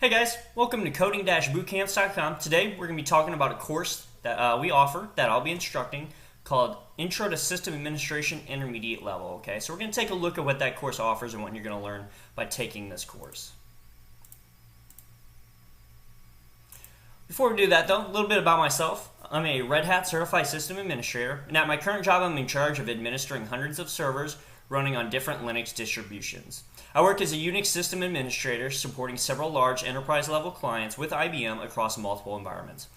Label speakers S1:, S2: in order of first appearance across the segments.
S1: Hey guys, welcome to coding-bootcamps.com. Today we're going to be talking about a course that we offer that I'll be instructing called Intro to System Administration Intermediate Level. Okay, so we're going to take a look at what that course offers and what you're going to learn by taking this course. Before we do that though, a little bit about myself. I'm a RedHat Certified System Administrator, and at my current job I'm in charge of administering hundreds of servers running on different Linux distributions. I work as a Unix system administrator supporting several large enterprise-level clients with IBM across multiple environments.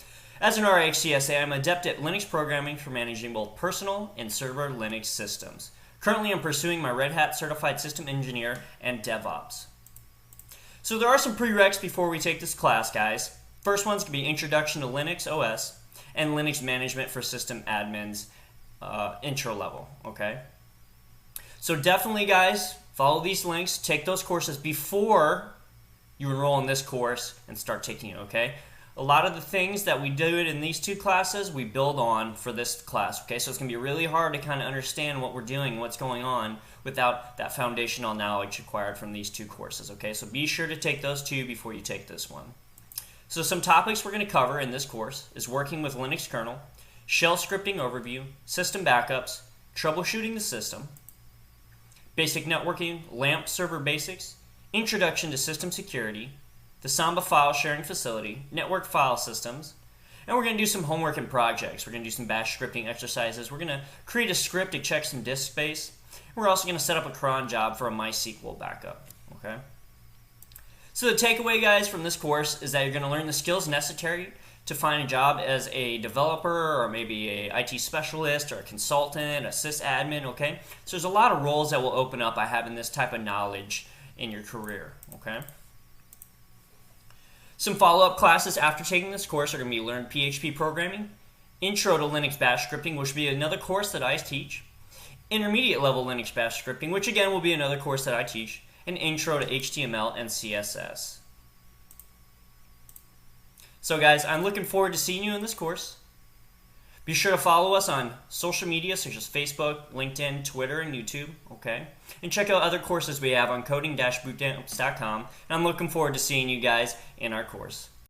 S1: As an RHCSA, I'm adept at Linux programming for managing both personal and server Linux systems. Currently, I'm pursuing my Red Hat Certified System Engineer and DevOps. So there are some prereqs before we take this class, guys. First one's going to be Introduction to Linux OS and Linux Management for System Admins intro level, okay? So definitely, guys, follow these links, take those courses before you enroll in this course and start taking it, okay? A lot of the things that we do in these two classes, we build on for this class, okay? So it's going to be really hard to kind of understand what we're doing, what's going on, without that foundational knowledge acquired from these two courses, okay? So be sure to take those two before you take this one. So some topics we're going to cover in this course is working with Linux kernel, shell scripting overview, system backups, troubleshooting the system, basic networking, LAMP server basics, introduction to system security, the Samba file sharing facility, network file systems, and we're going to do some homework and projects. We're going to do some bash scripting exercises. We're going to create a script to check some disk space. We're also going to set up a cron job for a MySQL backup. Okay. So the takeaway, guys, from this course is that you're going to learn the skills necessary to find a job as a developer or maybe a IT specialist or a consultant, a sysadmin, okay? So there's a lot of roles that will open up by having this type of knowledge in your career, okay? Some follow-up classes after taking this course are going to be Learn PHP Programming, Intro to Linux Bash Scripting, which will be another course that I teach, Intermediate Level Linux Bash Scripting, which again will be another course that I teach, and Intro to HTML and CSS. So guys, I'm looking forward to seeing you in this course. Be sure to follow us on social media such as Facebook, LinkedIn, Twitter, and YouTube, okay? And check out other courses we have on coding-bootcamps.com. And I'm looking forward to seeing you guys in our course.